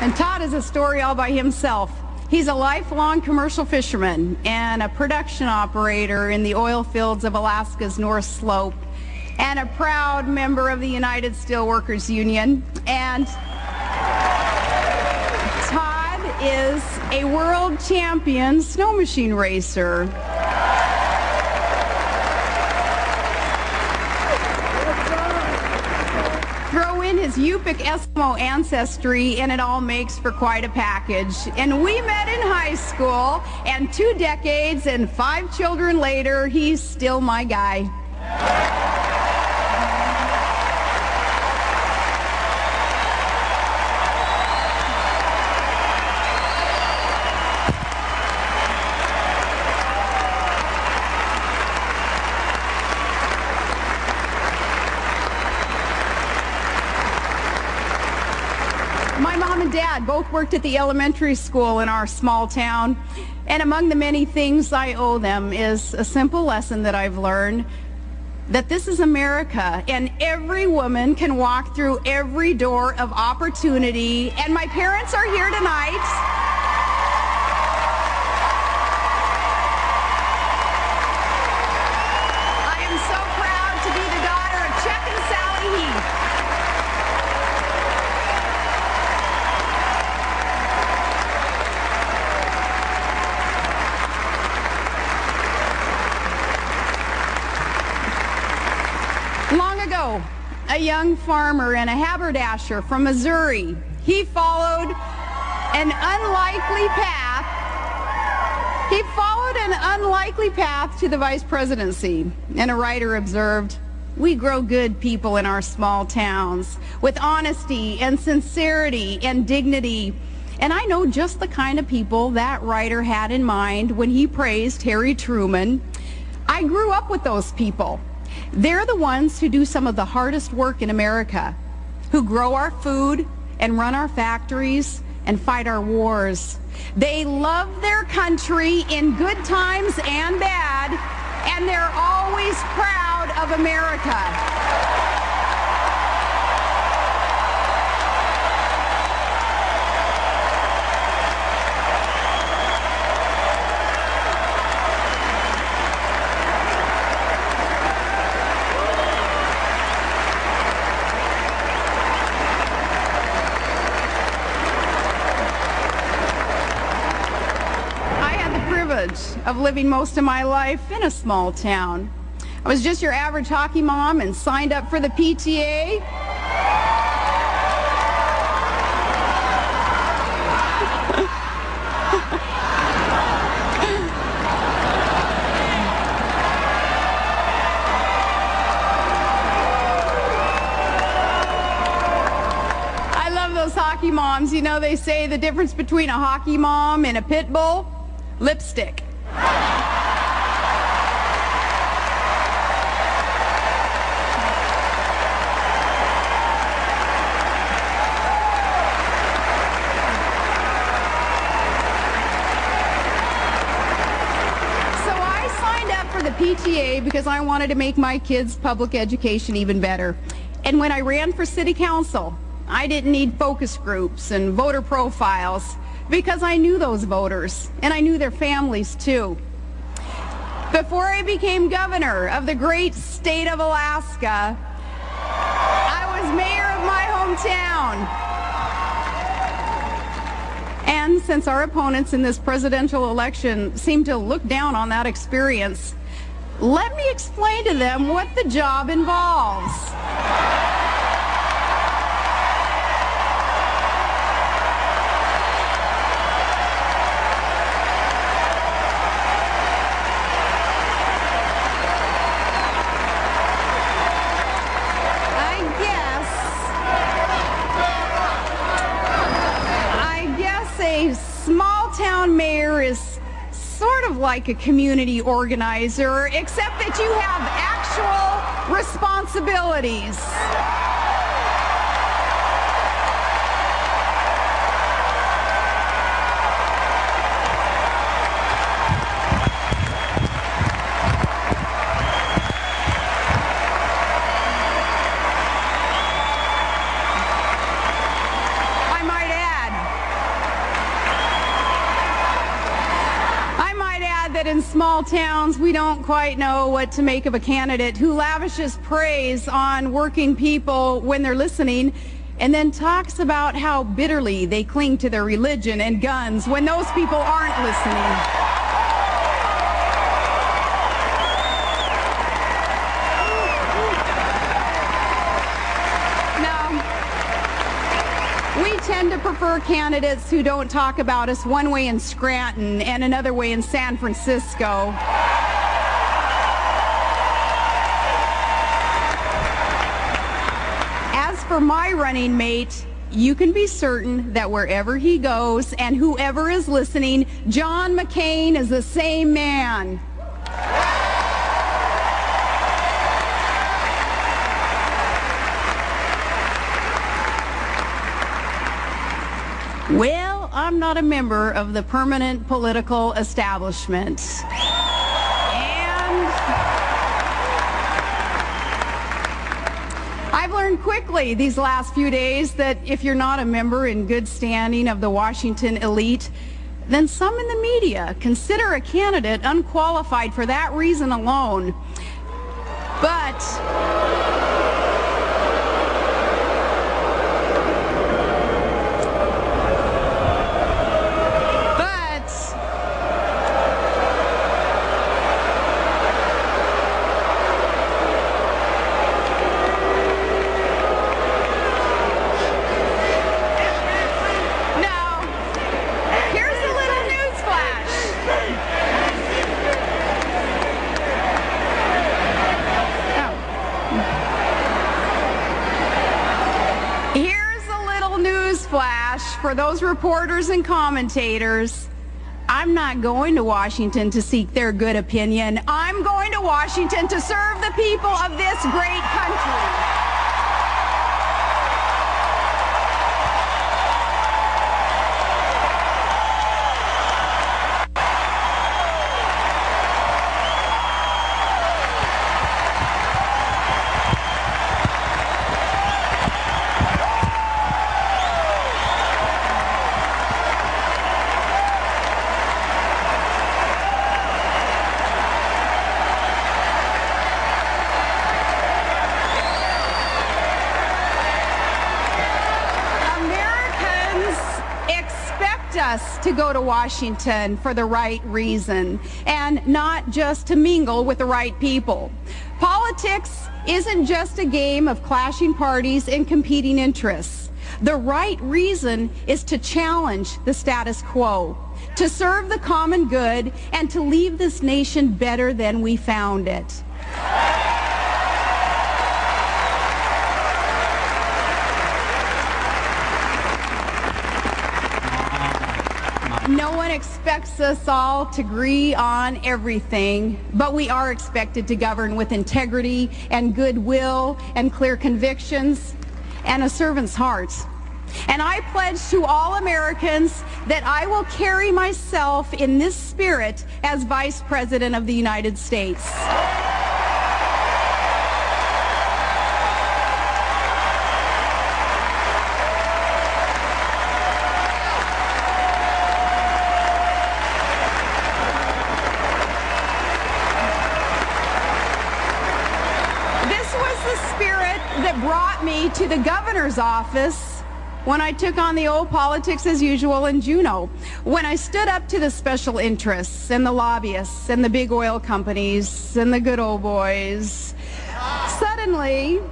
And Todd is a story all by himself. He's a lifelong commercial fisherman and a production operator in the oil fields of Alaska's North Slope, and a proud member of the United Steelworkers Union. And Todd is a world champion snow machine racer. Throw in his Yupik Eskimo ancestry and it all makes for quite a package. And we met in high school, and 2 decades and 5 children later, he's still my guy. My mom and dad both worked at the elementary school in our small town, and among the many things I owe them is a simple lesson that I've learned, that this is America, and every woman can walk through every door of opportunity, and my parents are here tonight. I am so proud to be the daughter of Chuck and Sally Heath. Long ago, a young farmer and a haberdasher from Missouri, he followed an unlikely path. He followed an unlikely path to the vice presidency. And a writer observed, "We grow good people in our small towns with honesty and sincerity and dignity." And I know just the kind of people that writer had in mind when he praised Harry Truman. I grew up with those people. They're the ones who do some of the hardest work in America, who grow our food and run our factories and fight our wars. They love their country in good times and bad, and they're always proud of America. Of living most of my life in a small town. I was just your average hockey mom and signed up for the PTA. I love those hockey moms. You know, they say the difference between a hockey mom and a pit bull? Lipstick. The PTA because I wanted to make my kids' public education even better. And when I ran for city council, I didn't need focus groups and voter profiles because I knew those voters and I knew their families too. Before I became governor of the great state of Alaska, I was mayor of my hometown. And since our opponents in this presidential election seem to look down on that experience, let me explain to them what the job involves. I guess a small town mayor is sort of like a community organizer, except that you have actual responsibilities. I might add, small towns, we don't quite know what to make of a candidate who lavishes praise on working people when they're listening and then talks about how bitterly they cling to their religion and guns when those people aren't listening. We tend to prefer candidates who don't talk about us one way in Scranton and another way in San Francisco. As for my running mate, you can be certain that wherever he goes and whoever is listening, John McCain is the same man. Well, I'm not a member of the permanent political establishment. And I've learned quickly these last few days that if you're not a member in good standing of the Washington elite, then some in the media consider a candidate unqualified for that reason alone. But for those reporters and commentators, I'm not going to Washington to seek their good opinion. I'm going to Washington to serve the people of this great country. Us to go to Washington for the right reason and not just to mingle with the right people. Politics isn't just a game of clashing parties and competing interests. The right reason is to challenge the status quo, to serve the common good, and to leave this nation better than we found it. No one expects us all to agree on everything, but we are expected to govern with integrity and goodwill and clear convictions and a servant's heart. And I pledge to all Americans that I will carry myself in this spirit as Vice President of the United States. That brought me to the governor's office when I took on the old politics as usual in Juneau, when I stood up to the special interests and the lobbyists and the big oil companies and the good old boys. Suddenly,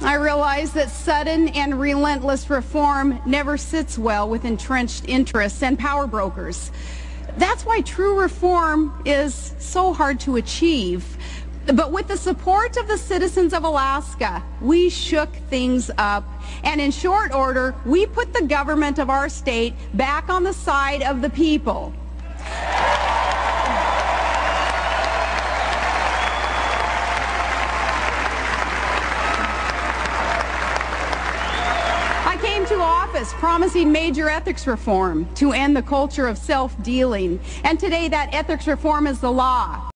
I realized that sudden and relentless reform never sits well with entrenched interests and power brokers. That's why true reform is so hard to achieve. But with the support of the citizens of Alaska, we shook things up. And in short order, we put the government of our state back on the side of the people. I came to office promising major ethics reform to end the culture of self-dealing. And today that ethics reform is the law.